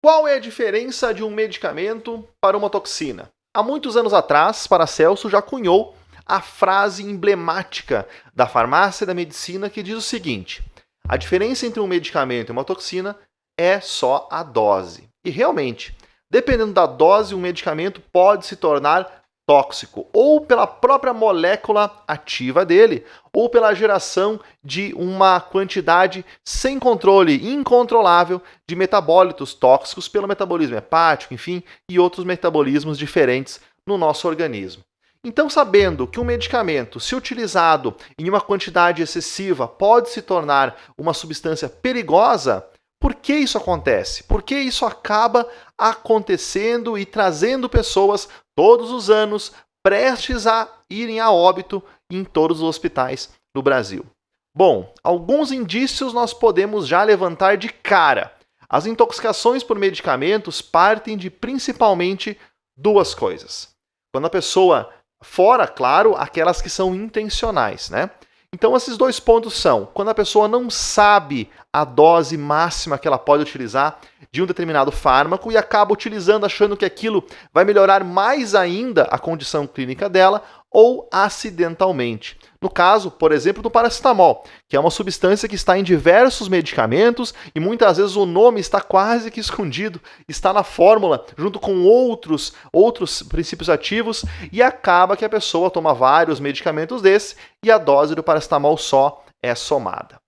Qual é a diferença de um medicamento para uma toxina? Há muitos anos atrás, Paracelso já cunhou a frase emblemática da farmácia e da medicina que diz o seguinte: a diferença entre um medicamento e uma toxina é só a dose. E realmente, dependendo da dose, um medicamento pode se tornar tóxico, ou pela própria molécula ativa dele, ou pela geração de uma quantidade sem controle, incontrolável, de metabólitos tóxicos pelo metabolismo hepático, enfim, e outros metabolismos diferentes no nosso organismo. Então, sabendo que um medicamento, se utilizado em uma quantidade excessiva, pode se tornar uma substância perigosa, por que isso acontece? Por que isso acaba acontecendo e trazendo pessoas todos os anos prestes a irem a óbito em todos os hospitais do Brasil? Bom, alguns indícios nós podemos já levantar de cara. As intoxicações por medicamentos partem de principalmente duas coisas. Quando a pessoa, fora, claro, aquelas que são intencionais, né? Então, esses dois pontos são quando a pessoa não sabe a dose máxima que ela pode utilizar de um determinado fármaco e acaba utilizando achando que aquilo vai melhorar mais ainda a condição clínica dela, ou acidentalmente. No caso, por exemplo, do paracetamol, que é uma substância que está em diversos medicamentos e muitas vezes o nome está quase que escondido, está na fórmula junto com outros princípios ativos e acaba que a pessoa toma vários medicamentos desses e a dose do paracetamol só é somada.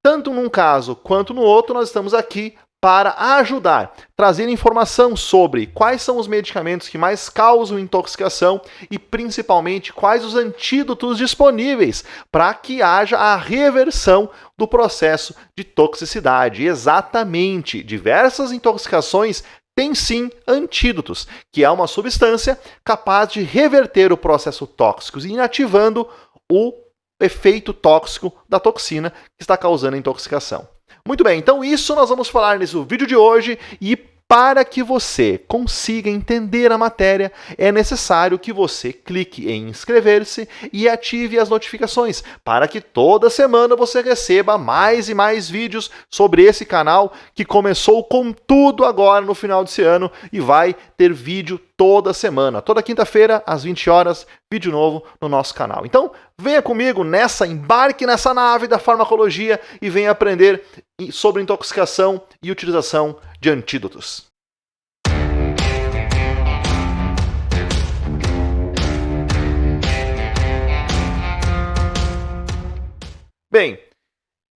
Tanto num caso quanto no outro, nós estamos aqui para ajudar, trazer informação sobre quais são os medicamentos que mais causam intoxicação e principalmente quais os antídotos disponíveis para que haja a reversão do processo de toxicidade. Exatamente, diversas intoxicações têm sim antídotos, que é uma substância capaz de reverter o processo tóxico, inativando o efeito tóxico da toxina que está causando a intoxicação. Muito bem, então isso nós vamos falar nesse vídeo de hoje e para que você consiga entender a matéria, é necessário que você clique em inscrever-se e ative as notificações para que toda semana você receba mais e mais vídeos sobre esse canal que começou com tudo agora no final desse ano e vai ter vídeo toda semana. Toda quinta-feira, às 20 horas, vídeo novo no nosso canal. Então, venha comigo embarque nessa nave da farmacologia e venha aprender sobre intoxicação e utilização de antídotos. Bem,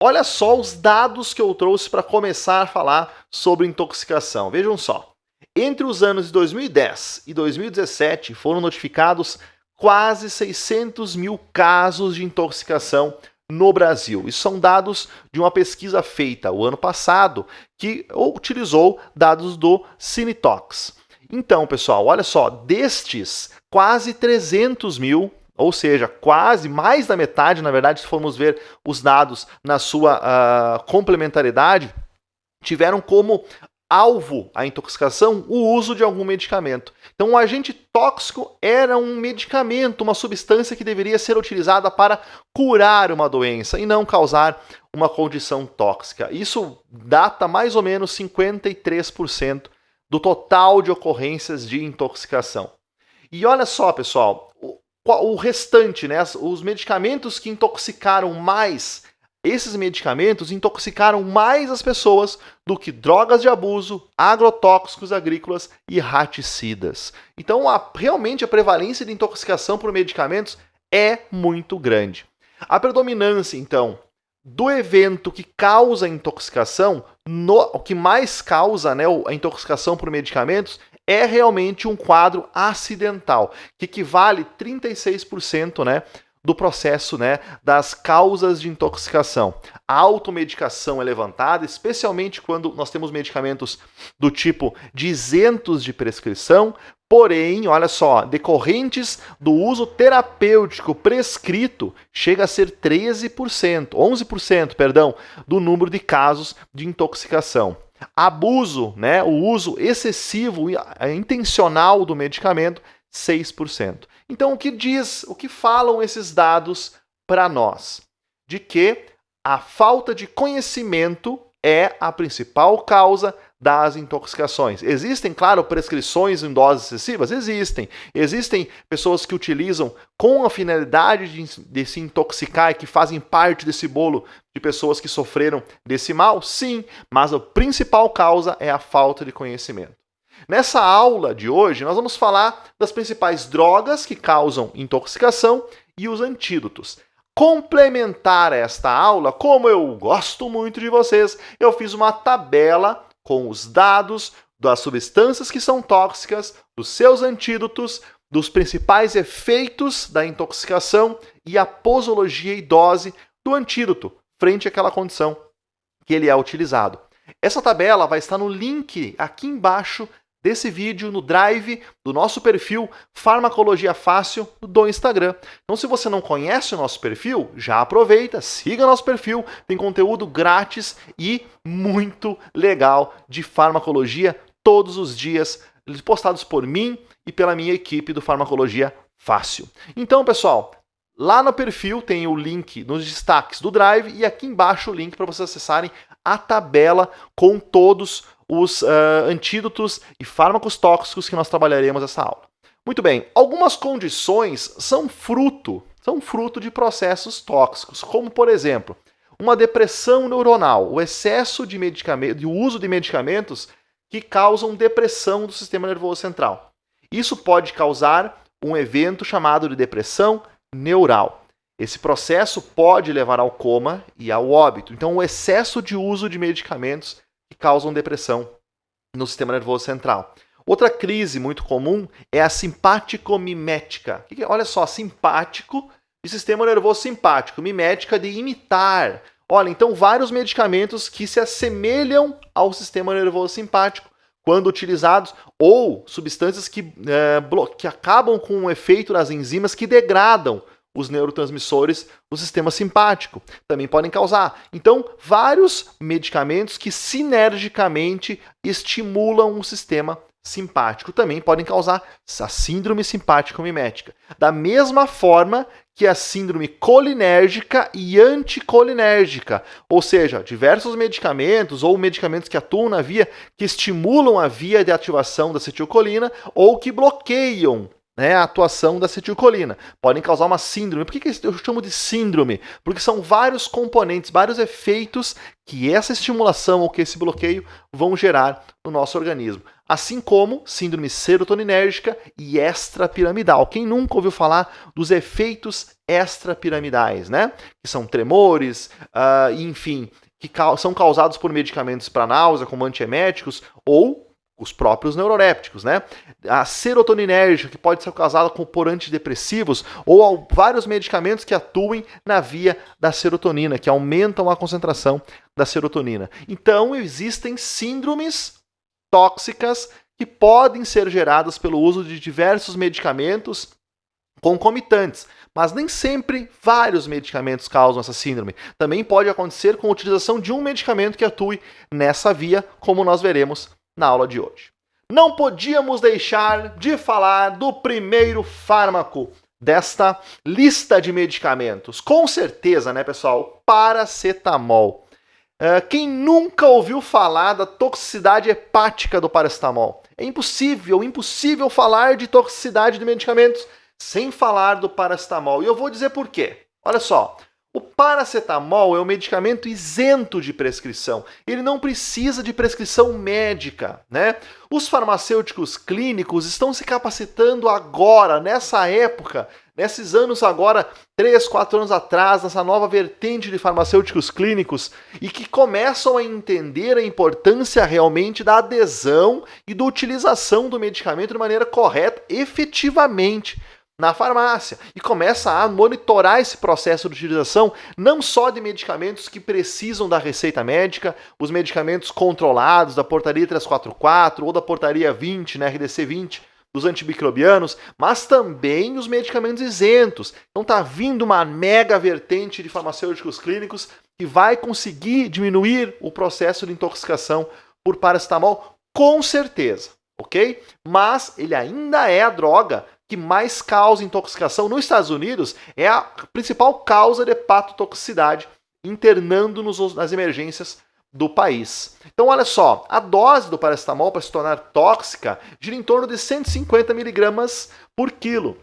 olha só os dados que eu trouxe para começar a falar sobre intoxicação. Vejam só. Entre os anos de 2010 e 2017 foram notificados quase 600 mil casos de intoxicação no Brasil. Isso são dados de uma pesquisa feita o ano passado que utilizou dados do Cinetox. Então, pessoal, olha só, destes quase 300 mil, ou seja, quase mais da metade, na verdade, se formos ver os dados na sua complementaridade, tiveram como alvo a intoxicação o uso de algum medicamento. Então, o agente tóxico era um medicamento, uma substância que deveria ser utilizada para curar uma doença e não causar uma condição tóxica. Isso data mais ou menos 53% do total de ocorrências de intoxicação. E olha só, pessoal, o restante, né, os medicamentos que intoxicaram mais, esses medicamentos intoxicaram mais as pessoas do que drogas de abuso, agrotóxicos agrícolas e raticidas. Então, realmente a prevalência de intoxicação por medicamentos é muito grande. A predominância, então, do evento que causa intoxicação, o que mais causa, né, a intoxicação por medicamentos, é realmente um quadro acidental, que equivale a 36%, né, do processo, né, das causas de intoxicação. A automedicação é levantada, especialmente quando nós temos medicamentos do tipo de isentos de prescrição, porém, olha só, decorrentes do uso terapêutico prescrito, chega a ser 11%, perdão, do número de casos de intoxicação. Abuso, né, o uso excessivo e intencional do medicamento, 6%. Então, o que falam esses dados para nós? De que a falta de conhecimento é a principal causa das intoxicações. Existem, claro, prescrições em doses excessivas? Existem. Existem pessoas que utilizam com a finalidade de se intoxicar e que fazem parte desse bolo de pessoas que sofreram desse mal? Sim, mas a principal causa é a falta de conhecimento. Nessa aula de hoje, nós vamos falar das principais drogas que causam intoxicação e os antídotos. Complementar esta aula, como eu gosto muito de vocês, eu fiz uma tabela com os dados das substâncias que são tóxicas, dos seus antídotos, dos principais efeitos da intoxicação e a posologia e dose do antídoto frente àquela condição que ele é utilizado. Essa tabela vai estar no link aqui embaixo desse vídeo, no drive do nosso perfil Farmacologia Fácil do Instagram. Então, se você não conhece o nosso perfil, já aproveita, siga nosso perfil, tem conteúdo grátis e muito legal de farmacologia todos os dias, postados por mim e pela minha equipe do Farmacologia Fácil. Então, pessoal, lá no perfil tem o link nos destaques do drive e aqui embaixo o link para vocês acessarem a tabela com todos os antídotos e fármacos tóxicos que nós trabalharemos nessa aula. Muito bem, algumas condições são fruto de processos tóxicos, como por exemplo, uma depressão neuronal, o excesso de uso de medicamentos que causam depressão do sistema nervoso central. Isso pode causar um evento chamado de depressão neural. Esse processo pode levar ao coma e ao óbito. Então, o excesso de uso de medicamentos que causam depressão no sistema nervoso central. Outra crise muito comum é a simpático-mimética. Olha só, simpático e sistema nervoso simpático, mimética de imitar. Olha, então vários medicamentos que se assemelham ao sistema nervoso simpático quando utilizados, ou substâncias que acabam com o efeito das enzimas que degradam os neurotransmissores do sistema simpático. Também podem causar. Então, vários medicamentos que sinergicamente estimulam o sistema simpático também podem causar a síndrome simpático-mimética. Da mesma forma que a síndrome colinérgica e anticolinérgica, ou seja, diversos medicamentos ou medicamentos que atuam na via, que estimulam a via de ativação da acetilcolina ou que bloqueiam a atuação da acetilcolina. Podem causar uma síndrome. Por que eu chamo de síndrome? Porque são vários componentes, vários efeitos que essa estimulação ou que esse bloqueio vão gerar no nosso organismo. Assim como síndrome serotoninérgica e extrapiramidal. Quem nunca ouviu falar dos efeitos extrapiramidais, né? Que são tremores, enfim, que são causados por medicamentos para náusea, como antieméticos, ou os próprios neurolépticos, né? A serotoninérgica, que pode ser causada por antidepressivos, ou vários medicamentos que atuem na via da serotonina, que aumentam a concentração da serotonina. Então, existem síndromes tóxicas que podem ser geradas pelo uso de diversos medicamentos concomitantes, mas nem sempre vários medicamentos causam essa síndrome. Também pode acontecer com a utilização de um medicamento que atue nessa via, como nós veremos na aula de hoje. Não podíamos deixar de falar do primeiro fármaco desta lista de medicamentos. Com certeza, né, pessoal? Paracetamol. Quem nunca ouviu falar da toxicidade hepática do paracetamol? É impossível falar de toxicidade de medicamentos sem falar do paracetamol. E eu vou dizer por quê. Olha só. O paracetamol é um medicamento isento de prescrição. Ele não precisa de prescrição médica, né? Os farmacêuticos clínicos estão se capacitando agora, nessa época, nesses anos agora, 3, 4 anos atrás, nessa nova vertente de farmacêuticos clínicos, e que começam a entender a importância realmente da adesão e da utilização do medicamento de maneira correta, efetivamente, na farmácia, e começa a monitorar esse processo de utilização não só de medicamentos que precisam da receita médica, os medicamentos controlados da portaria 344 ou da portaria 20, né, RDC 20, dos antimicrobianos, mas também os medicamentos isentos. Então está vindo uma mega vertente de farmacêuticos clínicos que vai conseguir diminuir o processo de intoxicação por paracetamol, com certeza, ok? Mas ele ainda é a droga que mais causa intoxicação. Nos Estados Unidos, é a principal causa de hepatotoxicidade, internando-nos nas emergências do país. Então, olha só, a dose do paracetamol para se tornar tóxica gira em torno de 150 miligramas por quilo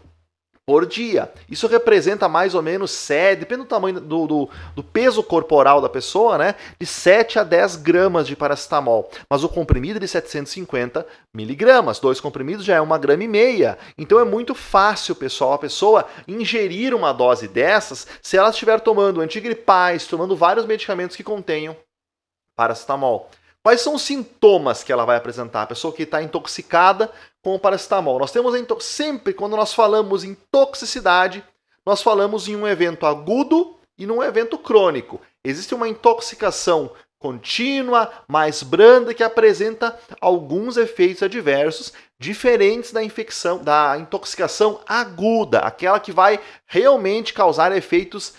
por dia. Isso representa mais ou menos 7, depende do tamanho do peso corporal da pessoa, né? De 7 a 10 gramas de paracetamol. Mas o comprimido é de 750 miligramas. 2 comprimidos já é 1,5 grama. Então é muito fácil, pessoal, a pessoa ingerir uma dose dessas se ela estiver tomando antigripais, tomando vários medicamentos que contenham paracetamol. Quais são os sintomas que ela vai apresentar? A pessoa que está intoxicada com o paracetamol. Nós temos sempre, quando nós falamos em toxicidade, nós falamos em um evento agudo e num evento crônico. Existe uma intoxicação contínua, mais branda, que apresenta alguns efeitos adversos diferentes da intoxicação aguda, aquela que vai realmente causar efeitos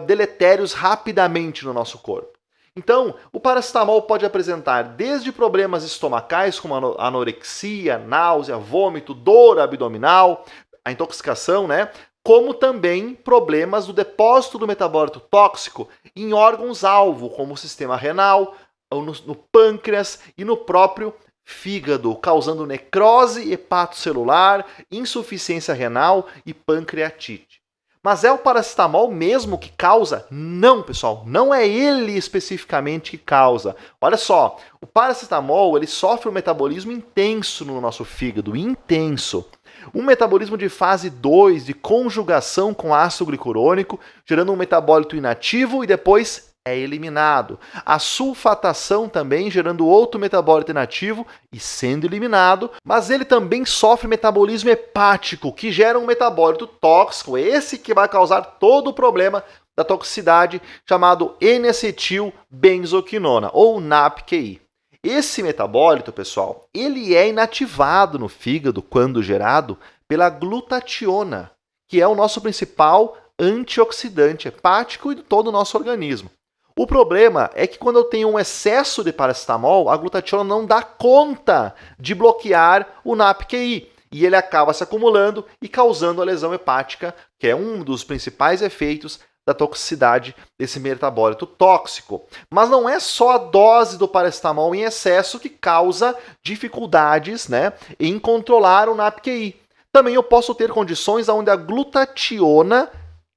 deletérios rapidamente no nosso corpo. Então, o paracetamol pode apresentar desde problemas estomacais, como anorexia, náusea, vômito, dor abdominal, a intoxicação, né? Como também problemas do depósito do metabólito tóxico em órgãos-alvo, como o sistema renal, no pâncreas e no próprio fígado, causando necrose hepatocelular, insuficiência renal e pancreatite. Mas é o paracetamol mesmo que causa? Não, pessoal, não é ele especificamente que causa. Olha só, o paracetamol ele sofre um metabolismo intenso no nosso fígado, intenso. Um metabolismo de fase 2, de conjugação com ácido glicurônico, gerando um metabólito inativo e depois é eliminado. A sulfatação também gerando outro metabólito inativo e sendo eliminado, mas ele também sofre metabolismo hepático, que gera um metabólito tóxico, esse que vai causar todo o problema da toxicidade, chamado N-acetilbenzoquinona, ou NAPQI. Esse metabólito, pessoal, ele é inativado no fígado quando gerado pela glutationa, que é o nosso principal antioxidante hepático e de todo o nosso organismo. O problema é que quando eu tenho um excesso de paracetamol, a glutationa não dá conta de bloquear o NAPQI e ele acaba se acumulando e causando a lesão hepática, que é um dos principais efeitos da toxicidade desse metabólito tóxico. Mas não é só a dose do paracetamol em excesso que causa dificuldades, né, em controlar o NAPQI. Também eu posso ter condições onde a glutationa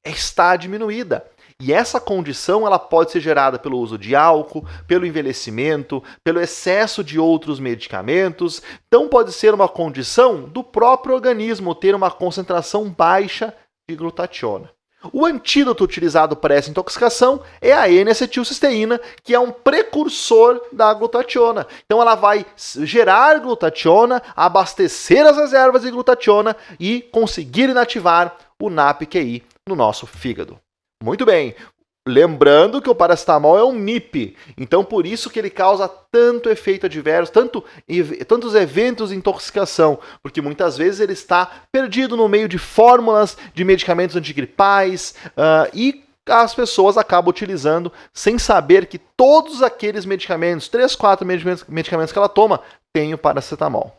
está diminuída. E essa condição ela pode ser gerada pelo uso de álcool, pelo envelhecimento, pelo excesso de outros medicamentos. Então pode ser uma condição do próprio organismo ter uma concentração baixa de glutationa. O antídoto utilizado para essa intoxicação é a N-acetilcisteína, que é um precursor da glutationa. Então ela vai gerar glutationa, abastecer as reservas de glutationa e conseguir inativar o NAPQI no nosso fígado. Muito bem, lembrando que o paracetamol é um NIP, então por isso que ele causa tanto efeito adverso, tantos eventos de intoxicação, porque muitas vezes ele está perdido no meio de fórmulas de medicamentos antigripais e as pessoas acabam utilizando sem saber que todos aqueles medicamentos, 3, 4 medicamentos que ela toma, têm o paracetamol.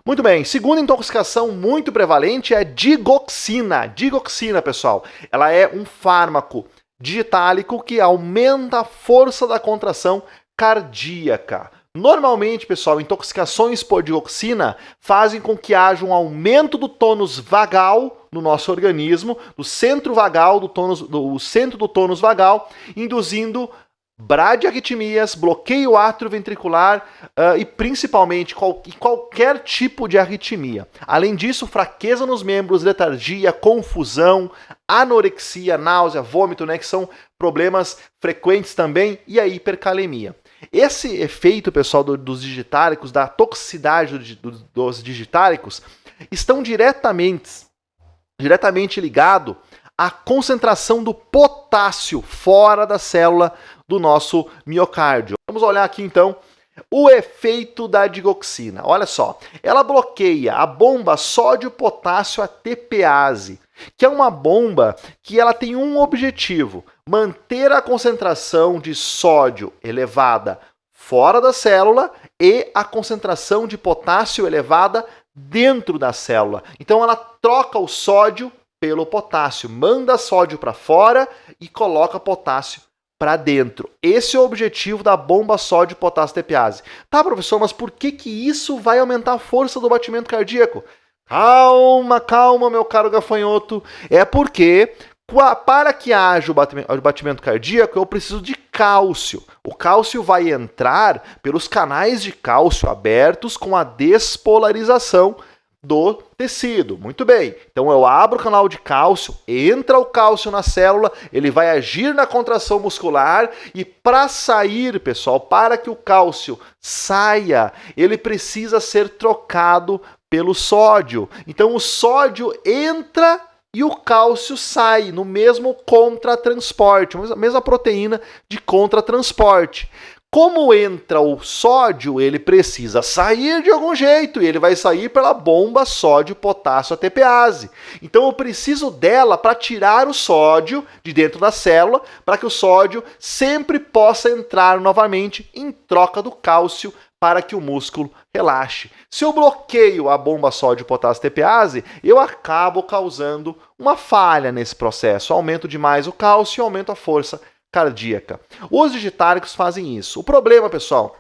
Muito bem, segunda intoxicação muito prevalente é a digoxina. Digoxina, pessoal, ela é um fármaco digitálico que aumenta a força da contração cardíaca. Normalmente, pessoal, intoxicações por digoxina fazem com que haja um aumento do tônus vagal no nosso organismo, do centro vagal, do centro do tônus vagal, induzindo bradiarritmias, bloqueio atrioventricular e principalmente qualquer tipo de arritmia. Além disso, fraqueza nos membros, letargia, confusão, anorexia, náusea, vômito, né, que são problemas frequentes também, e a hipercalemia. Esse efeito, pessoal, dos digitálicos, da toxicidade dos digitálicos, estão diretamente ligado à concentração do potássio fora da célula do nosso miocárdio. Vamos olhar aqui então o efeito da digoxina. Olha só, ela bloqueia a bomba sódio-potássio ATPase, que é uma bomba que ela tem um objetivo: manter a concentração de sódio elevada fora da célula e a concentração de potássio elevada dentro da célula. Então ela troca o sódio pelo potássio, manda sódio para fora e coloca potássio para dentro. Esse é o objetivo da bomba sódio potássio TPase. Tá, professor, mas por que isso vai aumentar a força do batimento cardíaco? Calma, calma, meu caro gafanhoto. É porque para que haja o batimento cardíaco, eu preciso de cálcio. O cálcio vai entrar pelos canais de cálcio abertos com a despolarização do tecido. Muito bem. Então eu abro o canal de cálcio, entra o cálcio na célula, ele vai agir na contração muscular e para sair, pessoal, para que o cálcio saia, ele precisa ser trocado pelo sódio. Então o sódio entra e o cálcio sai no mesmo contratransporte, a mesma proteína de contratransporte. Como entra o sódio, ele precisa sair de algum jeito, e ele vai sair pela bomba sódio-potássio ATPase. Então eu preciso dela para tirar o sódio de dentro da célula, para que o sódio sempre possa entrar novamente em troca do cálcio para que o músculo relaxe. Se eu bloqueio a bomba sódio-potássio ATPase, eu acabo causando uma falha nesse processo. Aumento demais o cálcio e aumento a força cardíaca. Os digitáricos fazem isso. O problema, pessoal,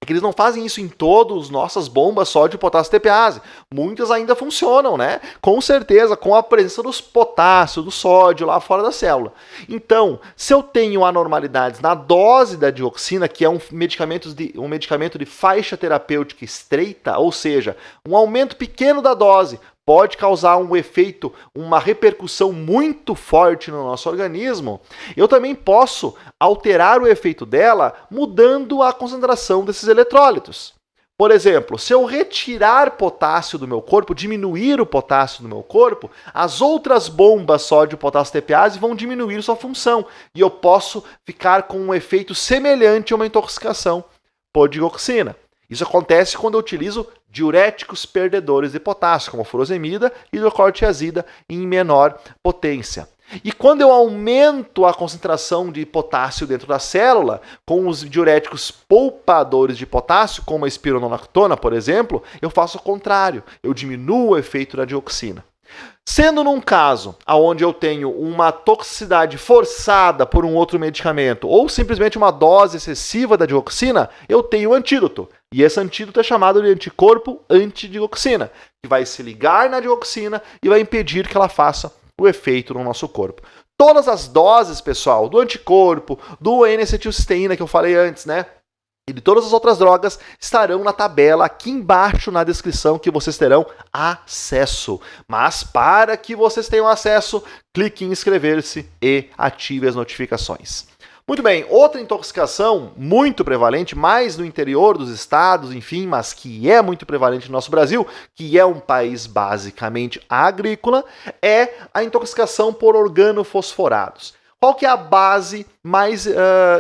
é que eles não fazem isso em todas as nossas bombas sódio-potássio TPase. Muitas ainda funcionam, né? Com certeza, com a presença dos potássio, do sódio lá fora da célula. Então, se eu tenho anormalidades na dose da dioxina, que é um medicamento de faixa terapêutica estreita, ou seja, um aumento pequeno da dose, pode causar um efeito, uma repercussão muito forte no nosso organismo, eu também posso alterar o efeito dela mudando a concentração desses eletrólitos. Por exemplo, se eu retirar potássio do meu corpo, diminuir o potássio do meu corpo, as outras bombas sódio-potássio TPase vão diminuir sua função e eu posso ficar com um efeito semelhante a uma intoxicação por dioxina. Isso acontece quando eu utilizo diuréticos perdedores de potássio, como a furosemida e hidrocortiazida em menor potência. E quando eu aumento a concentração de potássio dentro da célula, com os diuréticos poupadores de potássio, como a espironolactona, por exemplo, eu faço o contrário, eu diminuo o efeito da dioxina. Sendo num caso onde eu tenho uma toxicidade forçada por um outro medicamento ou simplesmente uma dose excessiva da dioxina, eu tenho um antídoto. E esse antídoto é chamado de anticorpo antidioxina, que vai se ligar na dioxina e vai impedir que ela faça o efeito no nosso corpo. Todas as doses, pessoal, do anticorpo, do N-acetilcisteína que eu falei antes, né? E de todas as outras drogas estarão na tabela aqui embaixo na descrição que vocês terão acesso. Mas para que vocês tenham acesso, clique em inscrever-se e ative as notificações. Muito bem, outra intoxicação muito prevalente, mais no interior dos estados, enfim, mas que é muito prevalente no nosso Brasil, que é um país basicamente agrícola, é a intoxicação por organofosforados. Qual que é a base mais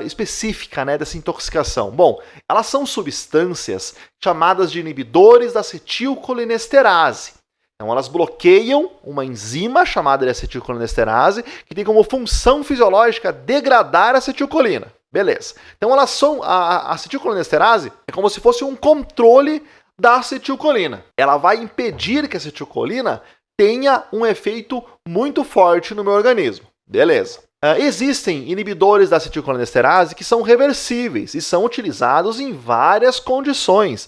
específica, né, dessa intoxicação? Bom, elas são substâncias chamadas de inibidores da acetilcolinesterase. Então elas bloqueiam uma enzima chamada de acetilcolinesterase, que tem como função fisiológica degradar a acetilcolina. Beleza. Então elas são a acetilcolinesterase é como se fosse um controle da acetilcolina. Ela vai impedir que a acetilcolina tenha um efeito muito forte no meu organismo. Beleza. Existem inibidores da acetilcolinesterase que são reversíveis e são utilizados em várias condições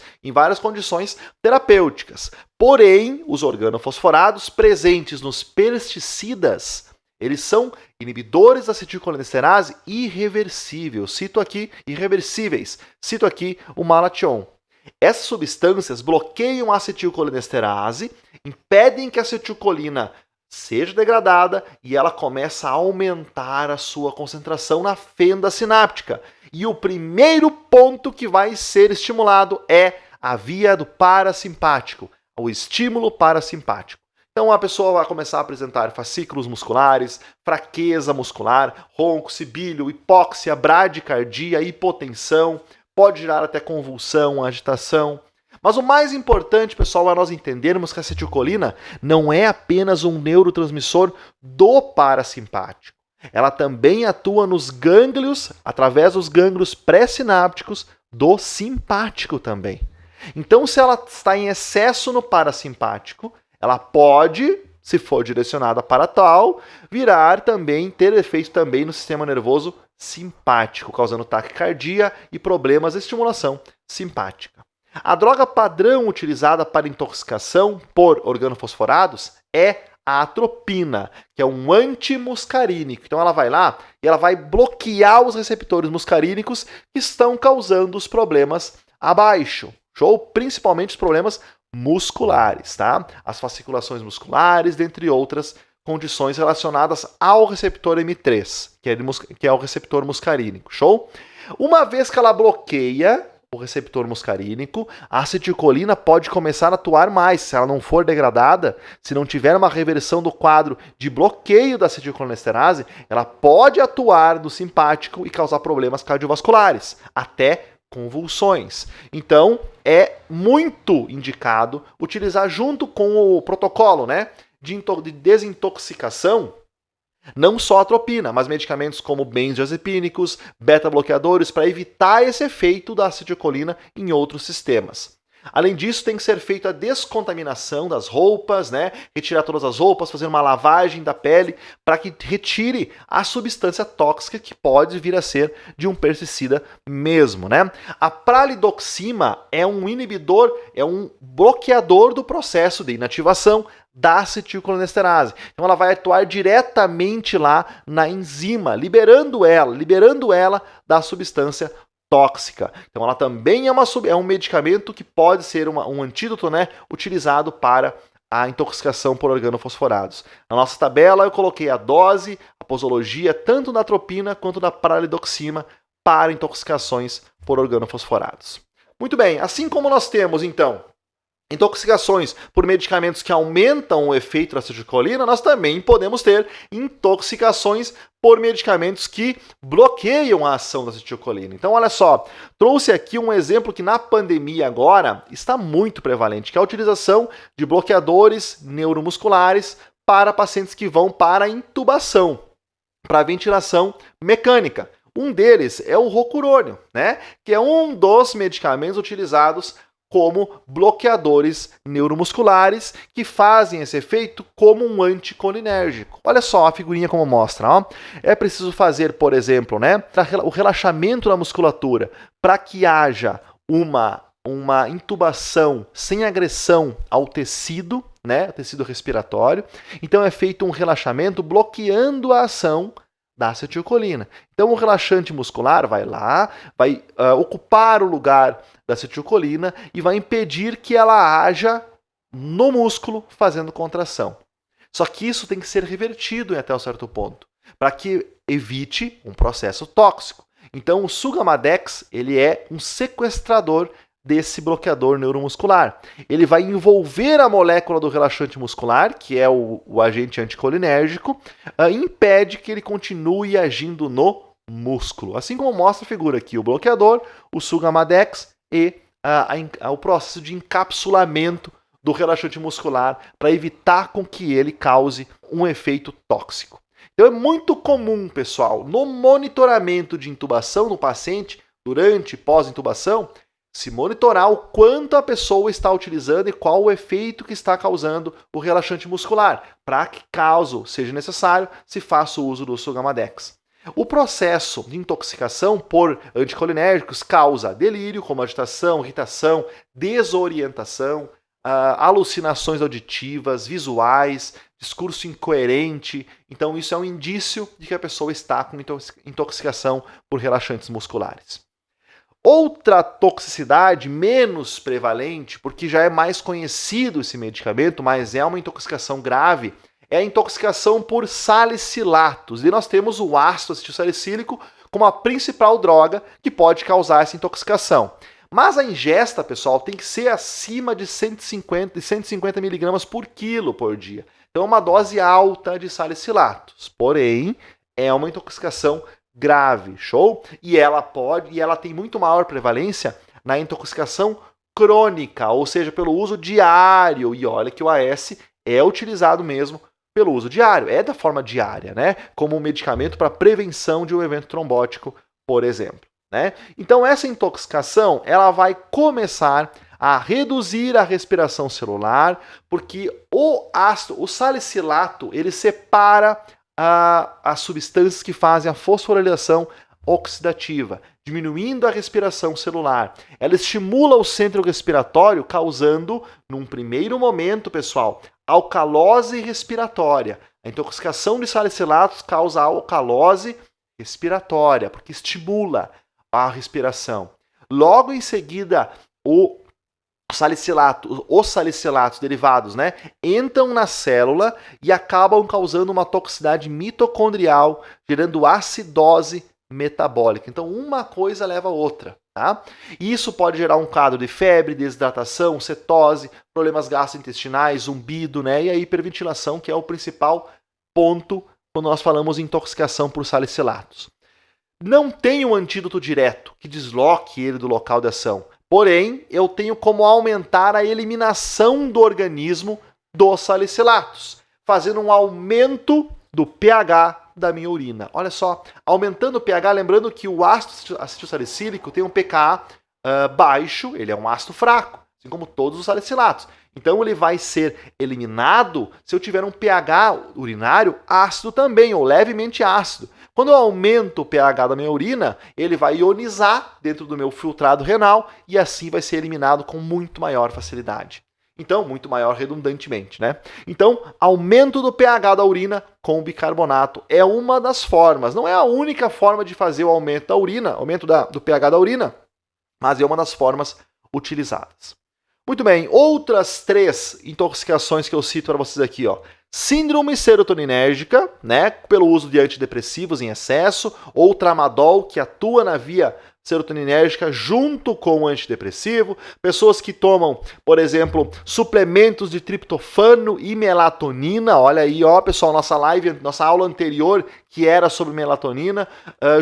terapêuticas. Porém, os organofosforados presentes nos pesticidas, eles são inibidores da acetilcolinesterase irreversíveis. Cito aqui o malathion. Essas substâncias bloqueiam a acetilcolinesterase, impedem que a acetilcolina seja degradada e ela começa a aumentar a sua concentração na fenda sináptica. E o primeiro ponto que vai ser estimulado é a via do parasimpático, o estímulo parasimpático. Então a pessoa vai começar a apresentar fascículos musculares, fraqueza muscular, ronco, sibilho, hipóxia, bradicardia, hipotensão, pode gerar até convulsão, agitação. Mas o mais importante, pessoal, é nós entendermos que a acetilcolina não é apenas um neurotransmissor do parasimpático. Ela também atua nos gânglios, através dos gânglios pré-sinápticos do simpático também. Então, se ela está em excesso no parasimpático, ela pode, se for direcionada para tal, ter efeito também no sistema nervoso simpático, causando taquicardia e problemas de estimulação simpática. A droga padrão utilizada para intoxicação por organofosforados é a atropina, que é um antimuscarínico. Então ela vai lá e ela vai bloquear os receptores muscarínicos que estão causando os problemas abaixo. Show? Principalmente os problemas musculares, tá? As fasciculações musculares, dentre outras condições relacionadas ao receptor M3, que é o receptor muscarínico. Show? Uma vez que ela bloqueia o receptor muscarínico, a acetilcolina pode começar a atuar mais. Se ela não for degradada, se não tiver uma reversão do quadro de bloqueio da acetilcolinesterase, ela pode atuar no simpático e causar problemas cardiovasculares, até convulsões. Então, é muito indicado utilizar junto com o protocolo, né, de desintoxicação, não só a atropina, mas medicamentos como benzodiazepínicos, beta-bloqueadores, para evitar esse efeito da acetilcolina em outros sistemas. Além disso, tem que ser feita a descontaminação das roupas, né? Retirar todas as roupas, fazer uma lavagem da pele para que retire a substância tóxica que pode vir a ser de um pesticida mesmo, né? A pralidoxima é um inibidor, é um bloqueador do processo de inativação da acetilcolinesterase. Então ela vai atuar diretamente lá na enzima, liberando ela da substância tóxica. Então ela também é um medicamento que pode ser um antídoto, né, utilizado para a intoxicação por organofosforados. Na nossa tabela eu coloquei a dose, a posologia, tanto da atropina quanto da pralidoxima para intoxicações por organofosforados. Muito bem, assim como nós temos então intoxicações por medicamentos que aumentam o efeito da acetilcolina, nós também podemos ter intoxicações por medicamentos que bloqueiam a ação da acetilcolina. Então, olha só, trouxe aqui um exemplo que na pandemia agora está muito prevalente, que é a utilização de bloqueadores neuromusculares para pacientes que vão para intubação, para ventilação mecânica. Um deles é o rocurônio, né? Que é um dos medicamentos utilizados como bloqueadores neuromusculares que fazem esse efeito como um anticolinérgico. Olha só a figurinha como mostra. Ó. É preciso fazer, por exemplo, né, o relaxamento da musculatura para que haja uma intubação sem agressão ao tecido, né, tecido respiratório. Então é feito um relaxamento bloqueando a ação da acetilcolina. Então o relaxante muscular vai lá, vai ocupar o lugar da acetilcolina e vai impedir que ela haja no músculo fazendo contração. Só que isso tem que ser revertido até um certo ponto, para que evite um processo tóxico. Então o Sugamadex, ele é um sequestrador desse bloqueador neuromuscular. Ele vai envolver a molécula do relaxante muscular, que é o agente anticolinérgico, e impede que ele continue agindo no músculo. Assim como mostra a figura aqui, o bloqueador, o Sugamadex e o processo de encapsulamento do relaxante muscular para evitar com que ele cause um efeito tóxico. Então é muito comum, pessoal, no monitoramento de intubação no paciente, durante e pós-intubação, se monitorar o quanto a pessoa está utilizando e qual o efeito que está causando o relaxante muscular, para que, caso seja necessário, se faça o uso do Sugamadex. O processo de intoxicação por anticolinérgicos causa delírio, como agitação, irritação, desorientação, alucinações auditivas, visuais, discurso incoerente. Então isso é um indício de que a pessoa está com intoxicação por relaxantes musculares. Outra toxicidade menos prevalente, porque já é mais conhecido esse medicamento, mas é uma intoxicação grave, é a intoxicação por salicilatos. E nós temos o ácido acetilsalicílico como a principal droga que pode causar essa intoxicação. Mas a ingesta, pessoal, tem que ser acima de 150 mg por quilo por dia. Então é uma dose alta de salicilatos. Porém, é uma intoxicação grave, show? E ela tem muito maior prevalência na intoxicação crônica, ou seja, pelo uso diário. E olha que o AS é utilizado mesmo pelo uso diário, é da forma diária, né? Como um medicamento para prevenção de um evento trombótico, por exemplo, né? Então essa intoxicação, ela vai começar a reduzir a respiração celular, porque o salicilato, ele separa as substâncias que fazem a fosforilação oxidativa, diminuindo a respiração celular. Ela estimula o centro respiratório, causando, num primeiro momento, pessoal, alcalose respiratória. A intoxicação de salicilatos causa alcalose respiratória, porque estimula a respiração. Logo em seguida, os salicilatos derivados, né, entram na célula e acabam causando uma toxicidade mitocondrial, gerando acidose metabólica. Então, uma coisa leva a outra. Tá? Isso pode gerar um quadro de febre, desidratação, cetose, problemas gastrointestinais, zumbido, né, e a hiperventilação, que é o principal ponto quando nós falamos em intoxicação por salicilatos. Não tem um antídoto direto que desloque ele do local de ação. Porém, eu tenho como aumentar a eliminação do organismo dos salicilatos, fazendo um aumento do pH da minha urina. Olha só, aumentando o pH, lembrando que o ácido acetilsalicílico tem um pKa baixo, ele é um ácido fraco, assim como todos os salicilatos. Então ele vai ser eliminado se eu tiver um pH urinário ácido também, ou levemente ácido. Quando eu aumento o pH da minha urina, ele vai ionizar dentro do meu filtrado renal e assim vai ser eliminado com muito maior facilidade. Então, muito maior redundantemente, né? Então, aumento do pH da urina com bicarbonato é uma das formas. Não é a única forma de fazer o aumento da urina, aumento do pH da urina, mas é uma das formas utilizadas. Muito bem, outras 3 intoxicações que eu cito para vocês aqui, ó. Síndrome serotoninérgica, né, pelo uso de antidepressivos em excesso, ou tramadol, que atua na via serotoninérgica junto com o antidepressivo. Pessoas que tomam, por exemplo, suplementos de triptofano e melatonina. Olha aí, ó, pessoal, nossa aula anterior, que era sobre melatonina,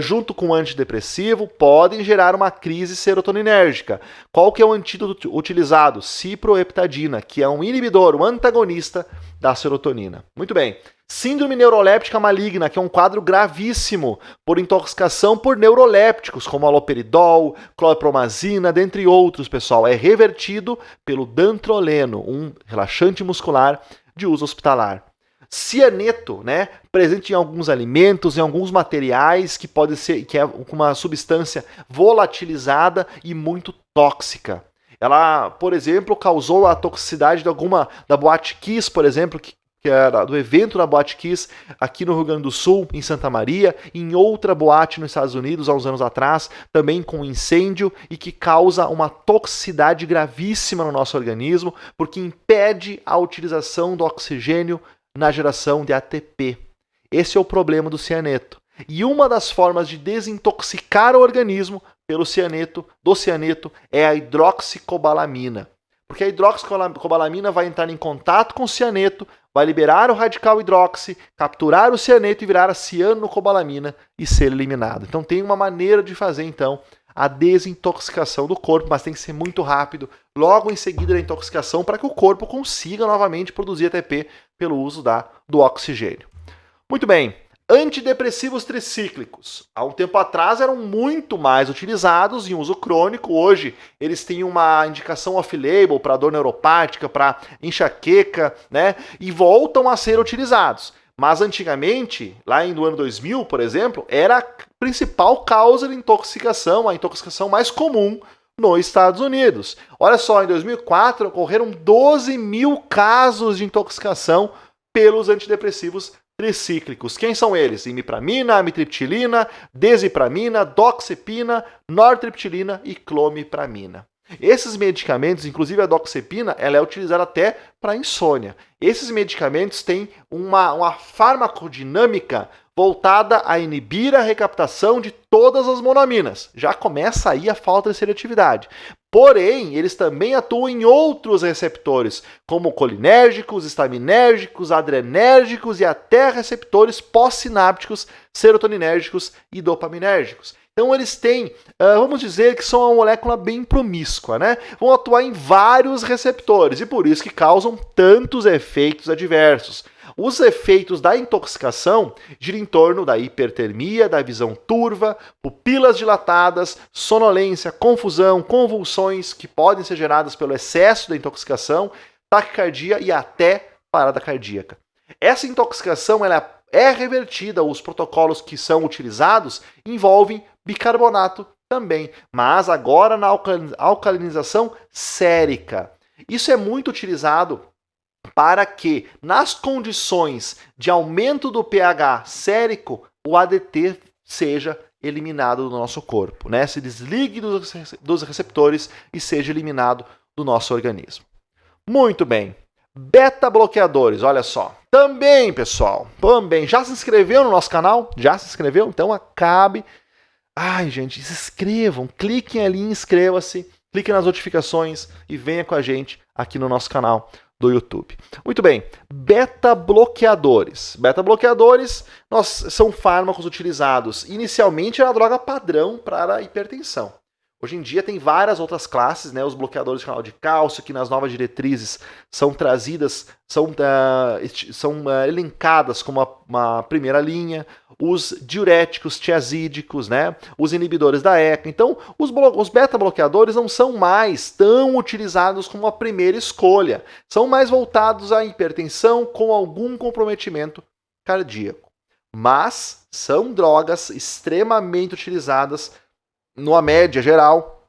junto com o antidepressivo, podem gerar uma crise serotoninérgica. Qual que é o antídoto utilizado? Ciproheptadina, que é um inibidor, um antagonista da serotonina. Muito bem. Síndrome neuroléptica maligna, que é um quadro gravíssimo por intoxicação por neurolépticos, como aloperidol, clorpromazina, dentre outros, pessoal. É revertido pelo dantroleno, um relaxante muscular de uso hospitalar. Cianeto, né, presente em alguns alimentos, em alguns materiais, que pode ser, que é uma substância volatilizada e muito tóxica. Ela, por exemplo, causou a toxicidade da Boate Kiss, por exemplo, que era do evento da Boate Kiss aqui no Rio Grande do Sul, em Santa Maria, em outra boate nos Estados Unidos há uns anos atrás, também com incêndio, e que causa uma toxicidade gravíssima no nosso organismo, porque impede a utilização do oxigênio na geração de ATP. Esse é o problema do cianeto. E uma das formas de desintoxicar o organismo do cianeto é a hidroxicobalamina. Porque a hidroxicobalamina vai entrar em contato com o cianeto, vai liberar o radical hidroxi, capturar o cianeto e virar a cianocobalamina e ser eliminado. Então tem uma maneira de fazer então a desintoxicação do corpo, mas tem que ser muito rápido, logo em seguida da intoxicação, para que o corpo consiga novamente produzir ATP pelo uso do oxigênio. Muito bem. Antidepressivos tricíclicos. Há um tempo atrás eram muito mais utilizados em uso crônico. Hoje eles têm uma indicação off-label para dor neuropática, para enxaqueca, né? E voltam a ser utilizados. Mas antigamente, lá no ano 2000, por exemplo, era a principal causa de intoxicação, a intoxicação mais comum nos Estados Unidos. Olha só, em 2004 ocorreram 12 mil casos de intoxicação pelos antidepressivos tricíclicos. Quem são eles? Imipramina, amitriptilina, desipramina, doxepina, nortriptilina e clomipramina. Esses medicamentos, inclusive a doxepina, ela é utilizada até para insônia. Esses medicamentos têm uma farmacodinâmica voltada a inibir a recaptação de todas as monoaminas. Já começa aí a falta de seletividade. Porém, eles também atuam em outros receptores, como colinérgicos, estaminérgicos, adrenérgicos e até receptores pós-sinápticos, serotoninérgicos e dopaminérgicos. Então eles têm, vamos dizer que são uma molécula bem promíscua, né? Vão atuar em vários receptores e por isso que causam tantos efeitos adversos. Os efeitos da intoxicação giram em torno da hipertermia, da visão turva, pupilas dilatadas, sonolência, confusão, convulsões que podem ser geradas pelo excesso da intoxicação, taquicardia e até parada cardíaca. Essa intoxicação ela é revertida, os protocolos que são utilizados envolvem Bicarbonato também, mas agora na alcalinização sérica. Isso é muito utilizado para que, nas condições de aumento do pH sérico, o ADT seja eliminado do nosso corpo, né? Se desligue dos receptores e seja eliminado do nosso organismo. Muito bem. Beta-bloqueadores, olha só. Também, pessoal, também. Já se inscreveu no nosso canal? Já se inscreveu? Então acabe. Ai, gente, se inscrevam. Cliquem ali, inscreva-se. Cliquem nas notificações e venha com a gente aqui no nosso canal do YouTube. Muito bem, beta-bloqueadores. Beta-bloqueadores são fármacos utilizados inicialmente na droga padrão para a hipertensão. Hoje em dia tem várias outras classes, né? Os bloqueadores de canal de cálcio, que nas novas diretrizes são trazidas, são elencadas como uma primeira linha, os diuréticos tiazídicos, né? Os inibidores da ECA. Então, os beta-bloqueadores não são mais tão utilizados como a primeira escolha. São mais voltados à hipertensão com algum comprometimento cardíaco. Mas são drogas extremamente utilizadas numa média geral,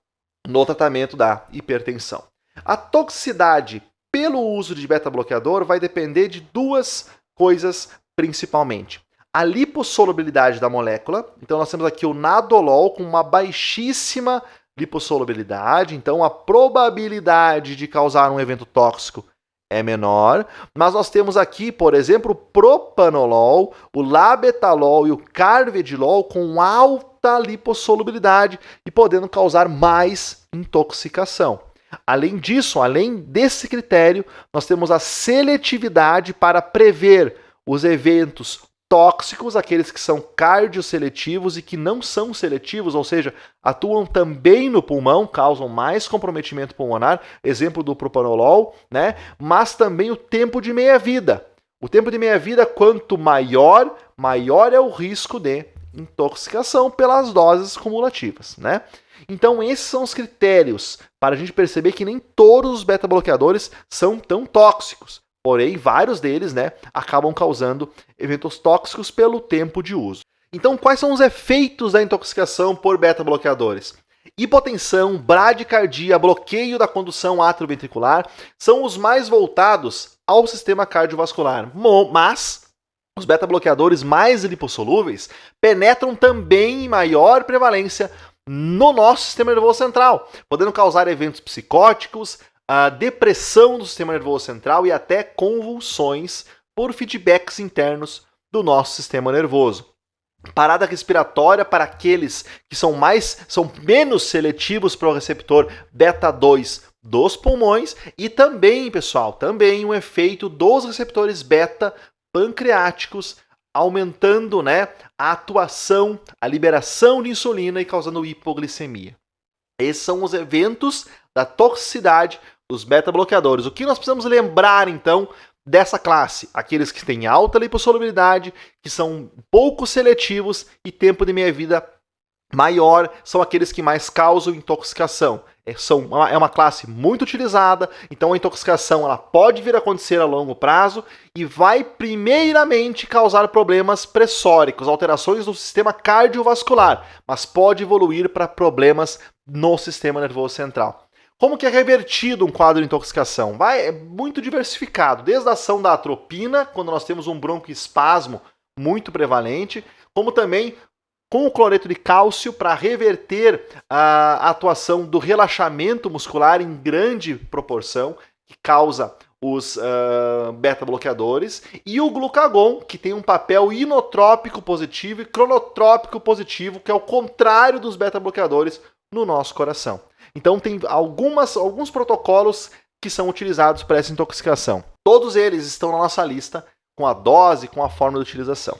no tratamento da hipertensão. A toxicidade pelo uso de beta-bloqueador vai depender de duas coisas principalmente. A lipossolubilidade da molécula, então nós temos aqui o nadolol com uma baixíssima lipossolubilidade, então a probabilidade de causar um evento tóxico é menor, mas nós temos aqui, por exemplo, o propanolol, o labetalol e o carvedilol com alta lipossolubilidade e podendo causar mais intoxicação. Além disso, além desse critério, nós temos a seletividade para prever os eventos tóxicos, aqueles que são cardioseletivos e que não são seletivos, ou seja, atuam também no pulmão, causam mais comprometimento pulmonar, exemplo do propanolol, né? Mas também o tempo de meia-vida. O tempo de meia-vida, quanto maior, maior é o risco de intoxicação pelas doses cumulativas, né? Então esses são os critérios para a gente perceber que nem todos os beta-bloqueadores são tão tóxicos. Porém, vários deles, né, acabam causando eventos tóxicos pelo tempo de uso. Então, quais são os efeitos da intoxicação por beta-bloqueadores? Hipotensão, bradicardia, bloqueio da condução atrioventricular são os mais voltados ao sistema cardiovascular. Mas os beta-bloqueadores mais lipossolúveis penetram também em maior prevalência no nosso sistema nervoso central, podendo causar eventos psicóticos, a depressão do sistema nervoso central e até convulsões por feedbacks internos do nosso sistema nervoso. Parada respiratória para aqueles que são menos seletivos para o receptor beta-2 dos pulmões e também, pessoal, também um efeito dos receptores beta pancreáticos, aumentando, né, a atuação, a liberação de insulina e causando hipoglicemia. Esses são os eventos da toxicidade dos beta-bloqueadores. O que nós precisamos lembrar, então, dessa classe? Aqueles que têm alta lipossolubilidade, que são pouco seletivos e tempo de meia-vida maior, são aqueles que mais causam intoxicação. É uma classe muito utilizada, então a intoxicação ela pode vir a acontecer a longo prazo e vai primeiramente causar problemas pressóricos, alterações no sistema cardiovascular, mas pode evoluir para problemas no sistema nervoso central. Como que é revertido um quadro de intoxicação? É muito diversificado, desde a ação da atropina, quando nós temos um broncoespasmo muito prevalente, como também com o cloreto de cálcio para reverter a atuação do relaxamento muscular em grande proporção, que causa os beta-bloqueadores, e o glucagon, que tem um papel inotrópico positivo e cronotrópico positivo, que é o contrário dos beta-bloqueadores no nosso coração. Então tem alguns protocolos que são utilizados para essa intoxicação. Todos eles estão na nossa lista, com a dose, com a forma de utilização.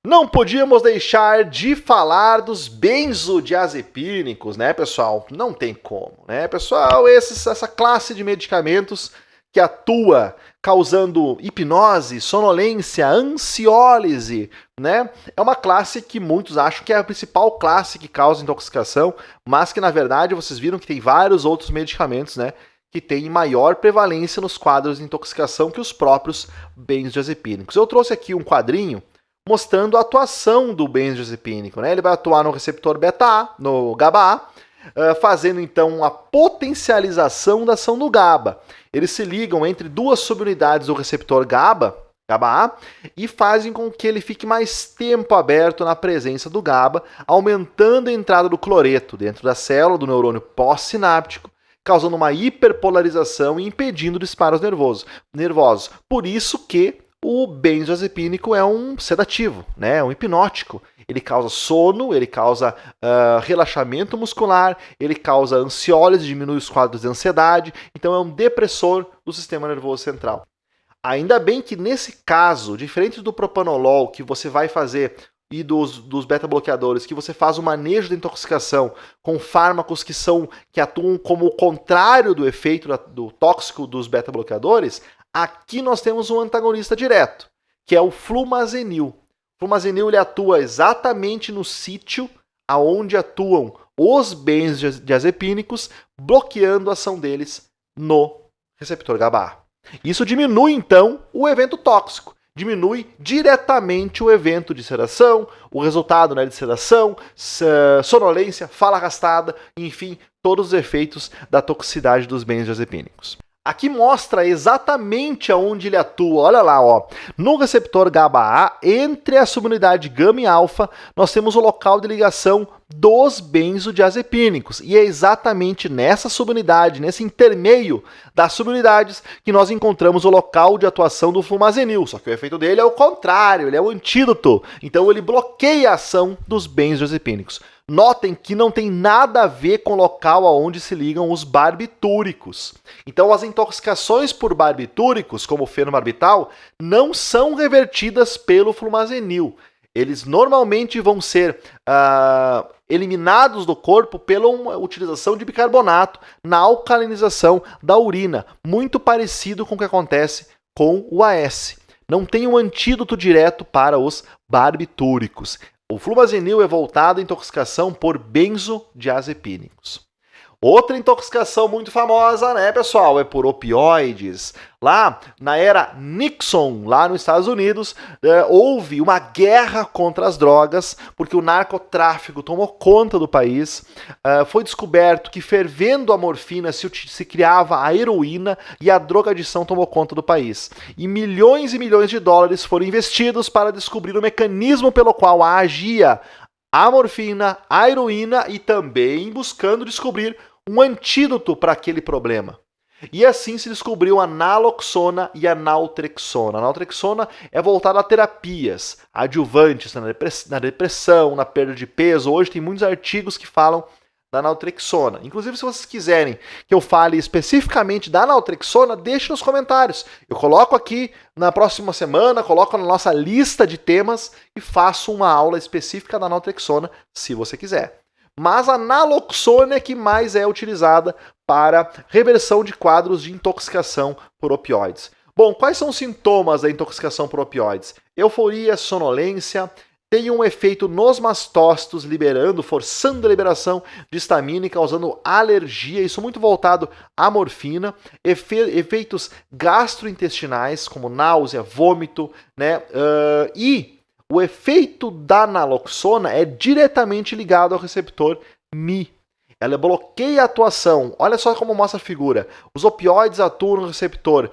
Não podíamos deixar de falar dos benzodiazepínicos, né, pessoal? Não tem como, né, pessoal? Essa classe de medicamentos que atua causando hipnose, sonolência, ansiólise, né? É uma classe que muitos acham que é a principal classe que causa intoxicação, mas que na verdade vocês viram que tem vários outros medicamentos, né, que têm maior prevalência nos quadros de intoxicação que os próprios benzodiazepínicos. Eu trouxe aqui um quadrinho mostrando a atuação do benzodiazepínico, né? Ele vai atuar no receptor beta-A, no GABA-A, fazendo então a potencialização da ação do GABA. Eles se ligam entre duas subunidades do receptor GABA-A, e fazem com que ele fique mais tempo aberto na presença do GABA, aumentando a entrada do cloreto dentro da célula do neurônio pós-sináptico, causando uma hiperpolarização e impedindo disparos nervosos. Por isso que o benzodiazepínico é um sedativo, né? É um hipnótico. Ele causa sono, ele causa relaxamento muscular, ele causa ansiólise, diminui os quadros de ansiedade, então é um depressor do sistema nervoso central. Ainda bem que nesse caso, diferente do propanolol que você vai fazer e dos beta-bloqueadores, que você faz o manejo da intoxicação com fármacos que atuam como o contrário do efeito do tóxico dos beta-bloqueadores, aqui nós temos um antagonista direto, que é o flumazenil. O flumazenil ele atua exatamente no sítio aonde atuam os benzodiazepínicos, bloqueando a ação deles no receptor GABA. Isso diminui, então, o evento tóxico. Diminui diretamente o evento de sedação, o resultado, né, de sedação, sonolência, fala arrastada, enfim, todos os efeitos da toxicidade dos benzodiazepínicos. Aqui mostra exatamente aonde ele atua. Olha lá, ó. No receptor GABA-A, entre a subunidade gama e alfa, nós temos o local de ligação dos benzodiazepínicos. E é exatamente nessa subunidade, nesse intermeio das subunidades, que nós encontramos o local de atuação do flumazenil. Só que o efeito dele é o contrário, ele é o antídoto. Então ele bloqueia a ação dos benzodiazepínicos. Notem que não tem nada a ver com o local aonde se ligam os barbitúricos. Então as intoxicações por barbitúricos, como o fenobarbital, não são revertidas pelo flumazenil. Eles normalmente vão ser eliminados do corpo pela utilização de bicarbonato na alcalinização da urina, muito parecido com o que acontece com o AS. Não tem um antídoto direto para os barbitúricos. O flumazenil é voltado à intoxicação por benzodiazepínicos. Outra intoxicação muito famosa, né, pessoal, é por opioides. Lá, na era Nixon, lá nos Estados Unidos, houve uma guerra contra as drogas, porque o narcotráfico tomou conta do país. Foi descoberto que fervendo a morfina se criava a heroína e a drogadição tomou conta do país. E milhões de dólares foram investidos para descobrir o mecanismo pelo qual agia a morfina, a heroína e também buscando descobrir um antídoto para aquele problema. E assim se descobriu a naloxona e a naltrexona. A naltrexona é voltada a terapias adjuvantes na depressão, na perda de peso. Hoje tem muitos artigos que falam da naltrexona. Inclusive, se vocês quiserem que eu fale especificamente da naltrexona, deixe nos comentários. Eu coloco aqui na próxima semana, coloco na nossa lista de temas e faço uma aula específica da naltrexona, se você quiser. Mas a naloxona é que mais é utilizada para reversão de quadros de intoxicação por opioides. Bom, quais são os sintomas da intoxicação por opioides? Euforia, sonolência, tem um efeito nos mastócitos, forçando a liberação de histamina e causando alergia, isso muito voltado à morfina, efeitos gastrointestinais, como náusea, vômito, né? E o efeito da naloxona é diretamente ligado ao receptor Mi. Ela bloqueia a atuação. Olha só como mostra a figura. Os opioides atuam no receptor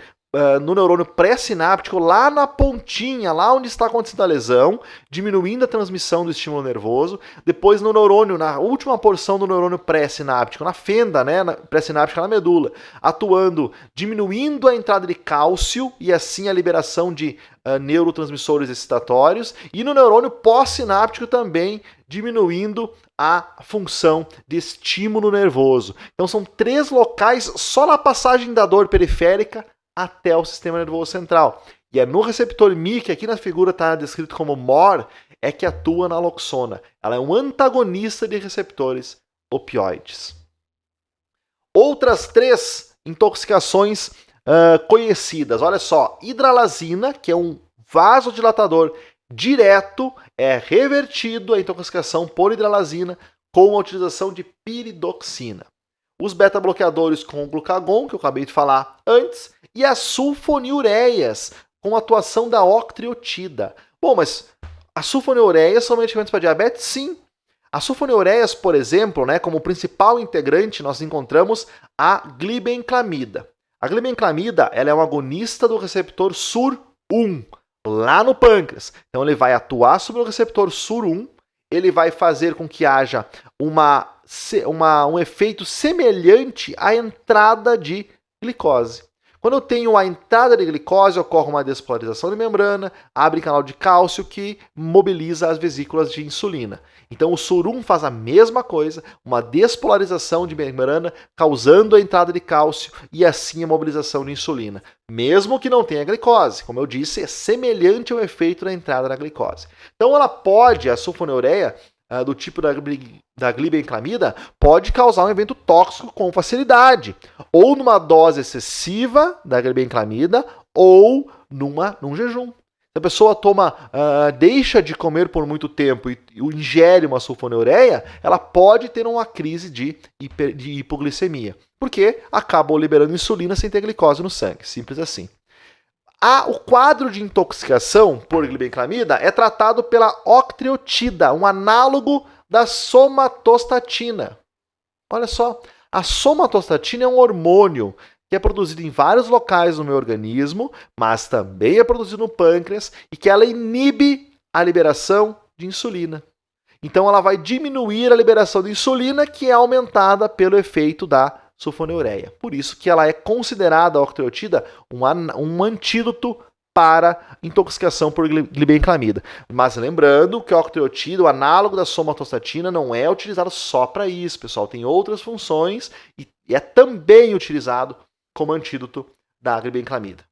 no neurônio pré-sináptico, lá na pontinha, lá onde está acontecendo a lesão, diminuindo a transmissão do estímulo nervoso. Depois no neurônio, na última porção do neurônio pré-sináptico, na fenda, né, pré-sináptica na medula, atuando, diminuindo a entrada de cálcio e assim a liberação de neurotransmissores excitatórios. E no neurônio pós-sináptico também, diminuindo a função de estímulo nervoso. Então são 3 locais só na passagem da dor periférica até o sistema nervoso central. E é no receptor Mi, que aqui na figura está descrito como MOR, é que atua a naloxona. Ela é um antagonista de receptores opioides. Outras 3 intoxicações conhecidas. Olha só, hidralazina, que é um vasodilatador direto, é revertido a intoxicação por hidralazina com a utilização de piridoxina. Os beta-bloqueadores com o glucagon, que eu acabei de falar antes, e as sulfonilureias, com a atuação da octreotida. Bom, mas As sulfonilureias são medicamentos para diabetes? Sim. As sulfonilureias, por exemplo, né, como principal integrante, nós encontramos a glibenclamida. A glibenclamida, ela é um agonista do receptor SUR1, lá no pâncreas. Então ele vai atuar sobre o receptor SUR1, ele vai fazer com que haja um efeito semelhante à entrada de glicose. Quando eu tenho a entrada de glicose, ocorre uma despolarização de membrana, abre canal de cálcio que mobiliza as vesículas de insulina. Então o SUR1 faz a mesma coisa, uma despolarização de membrana, causando a entrada de cálcio e assim a mobilização de insulina. Mesmo que não tenha glicose, como eu disse, é semelhante ao efeito da entrada da glicose. Então ela pode, a sulfonilureia, do tipo da glibenclamida, pode causar um evento tóxico com facilidade, ou numa dose excessiva da glibenclamida, ou num jejum. Se a pessoa deixa de comer por muito tempo e ingere uma sulfonilureia, ela pode ter uma crise de hipoglicemia, porque acabam liberando insulina sem ter glicose no sangue, simples assim. O quadro de intoxicação por glibenclamida é tratado pela octreotida, um análogo da somatostatina. Olha só, a somatostatina é um hormônio que é produzido em vários locais no meu organismo, mas também é produzido no pâncreas e que ela inibe a liberação de insulina. Então ela vai diminuir a liberação de insulina, que é aumentada pelo efeito da sulfonilureia. Por isso que ela é considerada, a octreotida, um antídoto para intoxicação por glibenclamida. Mas lembrando que a octreotida, o análogo da somatostatina, não é utilizado só para isso, pessoal. Tem outras funções e é também utilizado como antídoto da glibenclamida.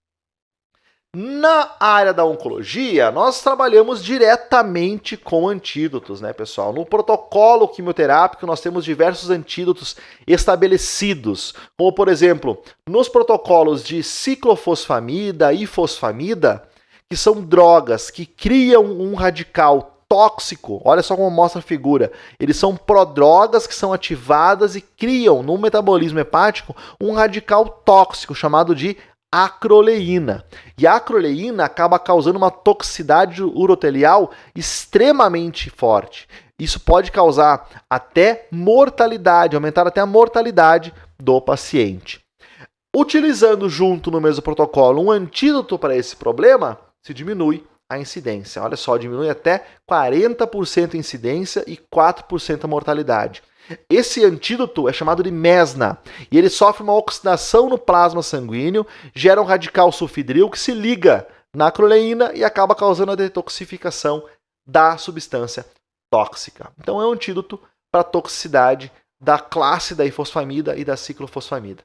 Na área da oncologia, nós trabalhamos diretamente com antídotos, né, pessoal? No protocolo quimioterápico, nós temos diversos antídotos estabelecidos, como, por exemplo, nos protocolos de ciclofosfamida e fosfamida, que são drogas que criam um radical tóxico. Olha só como mostra a figura. Eles são prodrogas que são ativadas e criam, no metabolismo hepático, um radical tóxico chamado de acroleína. E a acroleína acaba causando uma toxicidade urotelial extremamente forte. Isso pode causar até mortalidade, aumentar até a mortalidade do paciente. Utilizando junto no mesmo protocolo um antídoto para esse problema, se diminui a incidência. Olha só, diminui até 40% a incidência e 4% a mortalidade. Esse antídoto é chamado de mesna e ele sofre uma oxidação no plasma sanguíneo, gera um radical sulfidril que se liga na acroleína e acaba causando a detoxificação da substância tóxica. Então é um antídoto para a toxicidade da classe da ifosfamida e da ciclofosfamida.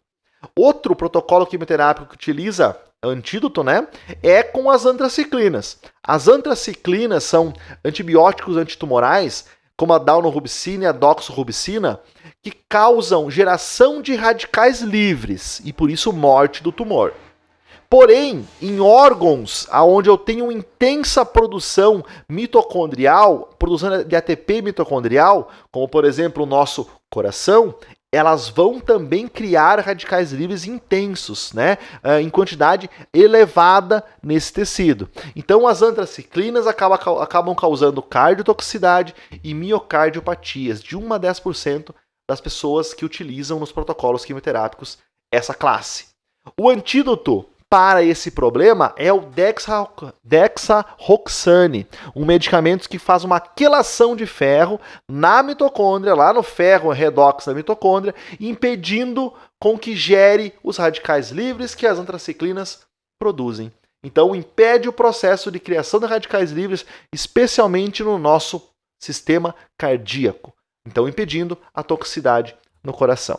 Outro protocolo quimioterápico que utiliza antídoto, né, é com as antraciclinas. As antraciclinas são antibióticos antitumorais, como a daunorubicina e a doxorubicina, que causam geração de radicais livres e, por isso, morte do tumor. Porém, em órgãos onde eu tenho intensa produção mitocondrial, produção de ATP mitocondrial, como, por exemplo, o nosso coração, elas vão também criar radicais livres intensos, né, em quantidade elevada nesse tecido. Então, as antraciclinas acabam causando cardiotoxicidade e miocardiopatias de 1 a 10% das pessoas que utilizam nos protocolos quimioterápicos essa classe. O antídoto para esse problema é o dexaroxane, um medicamento que faz uma quelação de ferro na mitocôndria, lá no ferro redox da mitocôndria, impedindo com que gere os radicais livres que as antraciclinas produzem. Então, impede o processo de criação de radicais livres, especialmente no nosso sistema cardíaco. Então, impedindo a toxicidade no coração.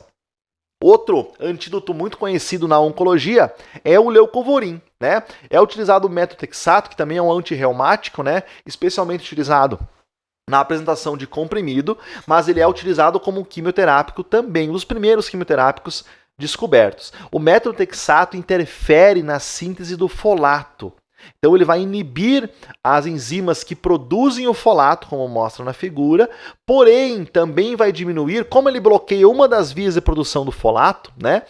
Outro antídoto muito conhecido na oncologia é o leucovorin, né? É utilizado o metotrexato, que também é um antirreumático, né? Especialmente utilizado na apresentação de comprimido, mas ele é utilizado como quimioterápico também, um dos primeiros quimioterápicos descobertos. O metotrexato interfere na síntese do folato. Então ele vai inibir as enzimas que produzem o folato, como mostra na figura, porém também vai diminuir, como ele bloqueia uma das vias de produção do folato, né?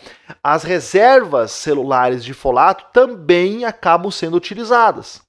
As reservas celulares de folato também acabam sendo utilizadas.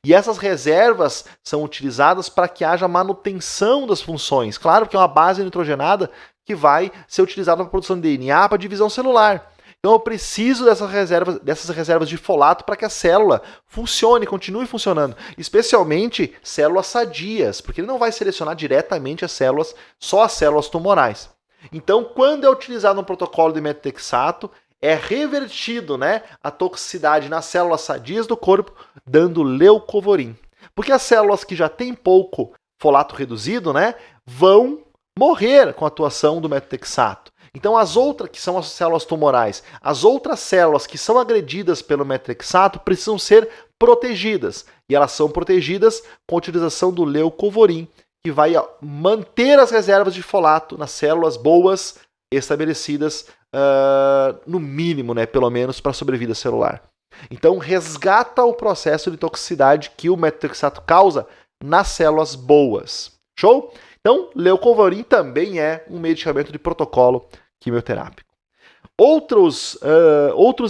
E essas reservas são utilizadas para que haja manutenção das funções. Claro que é uma base nitrogenada que vai ser utilizada para a produção de DNA, para divisão celular. Então eu preciso dessas reservas de folato para que a célula funcione, continue funcionando. Especialmente células sadias, porque ele não vai selecionar diretamente as células, só as células tumorais. Então, quando é utilizado um protocolo de metotexato, é revertido, né, a toxicidade nas células sadias do corpo, dando leucovorin. Porque as células que já têm pouco folato reduzido, né, vão morrer com a atuação do metotexato. Então, as outras, que são as células tumorais, as outras células que são agredidas pelo metotexato precisam ser protegidas. E elas são protegidas com a utilização do leucovorin, que vai manter as reservas de folato nas células boas estabelecidas, no mínimo, né, pelo menos, para a sobrevida celular. Então, resgata o processo de toxicidade que o metotexato causa nas células boas. Show? Então, leucovorin também é um medicamento de protocolo quimioterápico. Outros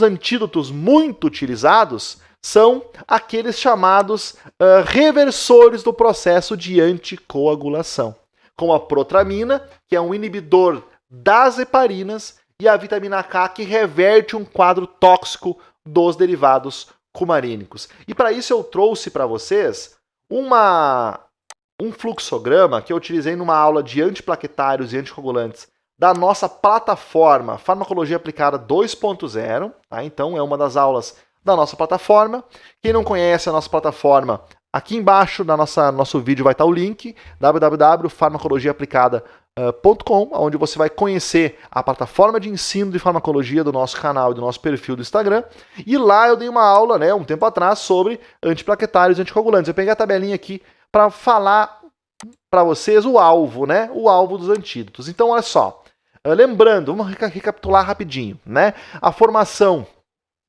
antídotos muito utilizados são aqueles chamados reversores do processo de anticoagulação, como a protramina, que é um inibidor das heparinas, e a vitamina K, que reverte um quadro tóxico dos derivados cumarínicos. E para isso eu trouxe para vocês um fluxograma que eu utilizei numa aula de antiplaquetários e anticoagulantes da nossa plataforma Farmacologia Aplicada 2.0. Tá? Então é uma das aulas da nossa plataforma. Quem não conhece a nossa plataforma, aqui embaixo no nosso vídeo vai estar o link, www.farmacologiaaplicada.com, onde você vai conhecer a plataforma de ensino de farmacologia do nosso canal e do nosso perfil do Instagram. E lá eu dei uma aula, né, um tempo atrás, sobre antiplaquetários e anticoagulantes. Eu peguei a tabelinha aqui para falar para vocês o alvo, né, o alvo dos antídotos. Então, olha só, lembrando, vamos recapitular rapidinho, né, a formação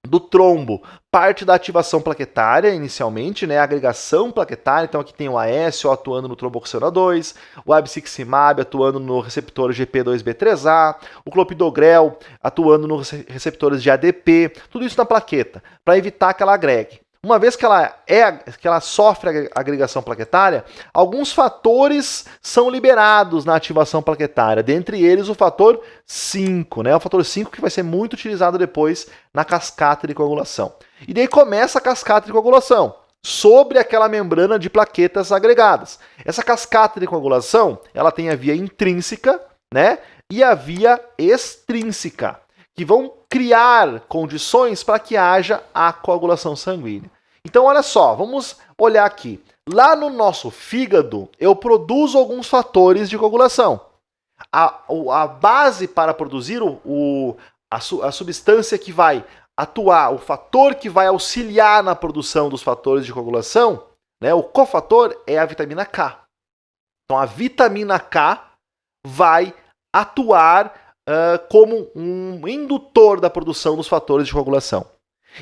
do trombo parte da ativação plaquetária inicialmente, né, a agregação plaquetária. Então aqui tem o AS atuando no tromboxana 2, o abciximab atuando no receptor GP2B3A, o clopidogrel atuando nos receptores de ADP, tudo isso na plaqueta, para evitar que ela agregue. Uma vez que ela sofre a agregação plaquetária, alguns fatores são liberados na ativação plaquetária, dentre eles o fator 5, né? O fator 5 que vai ser muito utilizado depois na cascata de coagulação. E daí começa a cascata de coagulação sobre aquela membrana de plaquetas agregadas. Essa cascata de coagulação, ela tem a via intrínseca, né? E a via extrínseca, que vão criar condições para que haja a coagulação sanguínea. Então, olha só, vamos olhar aqui. Lá no nosso fígado, eu produzo alguns fatores de coagulação. A base para produzir a substância que vai atuar, o fator que vai auxiliar na produção dos fatores de coagulação, né, o cofator, é a vitamina K. Então, a vitamina K vai atuar como um indutor da produção dos fatores de coagulação.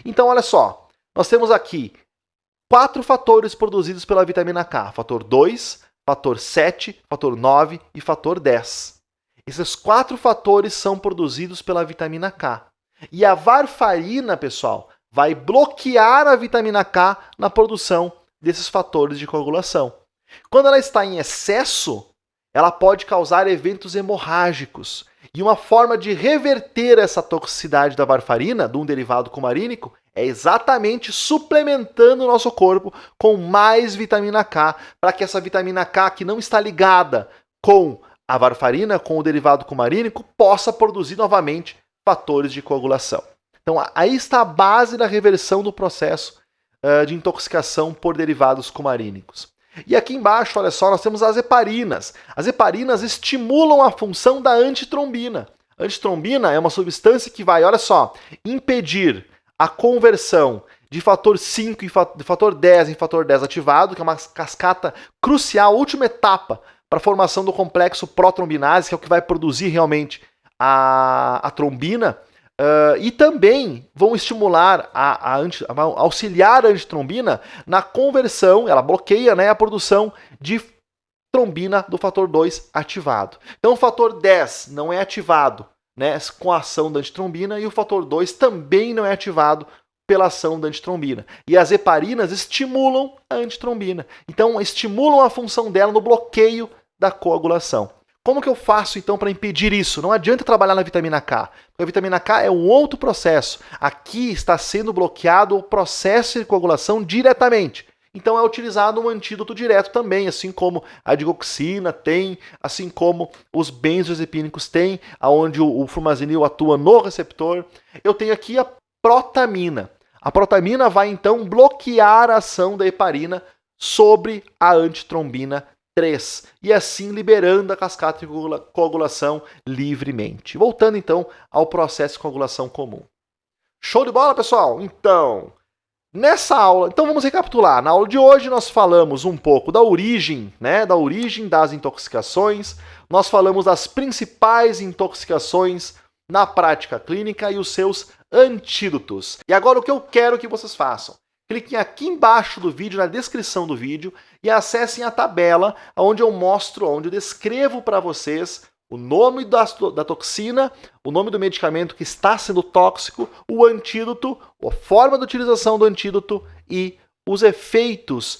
Então, olha só, nós temos aqui 4 fatores produzidos pela vitamina K: fator 2, fator 7, fator 9 e fator 10. Esses 4 fatores são produzidos pela vitamina K. E a varfarina, pessoal, vai bloquear a vitamina K na produção desses fatores de coagulação. Quando ela está em excesso, ela pode causar eventos hemorrágicos. E uma forma de reverter essa toxicidade da varfarina, de um derivado cumarínico, é exatamente suplementando o nosso corpo com mais vitamina K, para que essa vitamina K, que não está ligada com a varfarina, com o derivado cumarínico, possa produzir novamente fatores de coagulação. Então, aí está a base da reversão do processo de intoxicação por derivados cumarínicos. E aqui embaixo, olha só, nós temos as heparinas. As heparinas estimulam a função da antitrombina. A antitrombina é uma substância que vai, olha só, impedir a conversão de fator 5 e de fator 10 em fator 10 ativado, que é uma cascata crucial, última etapa para a formação do complexo protrombinase, que é o que vai produzir realmente a trombina. E também vão estimular, auxiliar a antitrombina na conversão, ela bloqueia, né, a produção de trombina do fator 2 ativado. Então o fator 10 não é ativado, né, com a ação da antitrombina, e o fator 2 também não é ativado pela ação da antitrombina. E as heparinas estimulam a antitrombina. Então, estimulam a função dela no bloqueio da coagulação. Como que eu faço, então, para impedir isso? Não adianta trabalhar na vitamina K, porque a vitamina K é um outro processo. Aqui está sendo bloqueado o processo de coagulação diretamente. Então é utilizado um antídoto direto também, assim como a digoxina tem, assim como os benzodiazepínicos têm, onde o flumazenil atua no receptor. Eu tenho aqui a protamina. A protamina vai, então, bloquear a ação da heparina sobre a antitrombina 3, e assim liberando a cascata de coagulação livremente. Voltando então ao processo de coagulação comum. Show de bola, pessoal? Então, nessa aula, vamos recapitular. Na aula de hoje nós falamos um pouco da origem, da origem das intoxicações, nós falamos das principais intoxicações na prática clínica e os seus antídotos. E agora o que eu quero que vocês façam? Cliquem aqui embaixo do vídeo, na descrição do vídeo, e acessem a tabela onde eu mostro, onde eu descrevo para vocês o nome da toxina, o nome do medicamento que está sendo tóxico, o antídoto, a forma de utilização do antídoto e os efeitos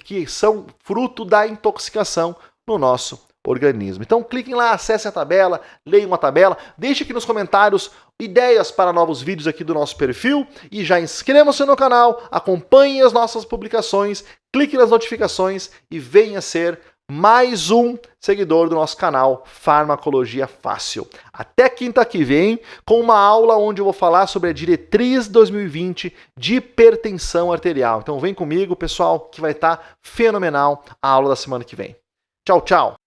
que são fruto da intoxicação no nosso organismo. Então cliquem lá, acessem a tabela, leiam a tabela, deixem aqui nos comentários ideias para novos vídeos aqui do nosso perfil e já inscrevam-se no canal, acompanhem as nossas publicações, clique nas notificações e venha ser mais um seguidor do nosso canal Farmacologia Fácil. Até quinta que vem com uma aula onde eu vou falar sobre a diretriz 2020 de hipertensão arterial. Então vem comigo, pessoal, que vai estar fenomenal a aula da semana que vem. Tchau, tchau!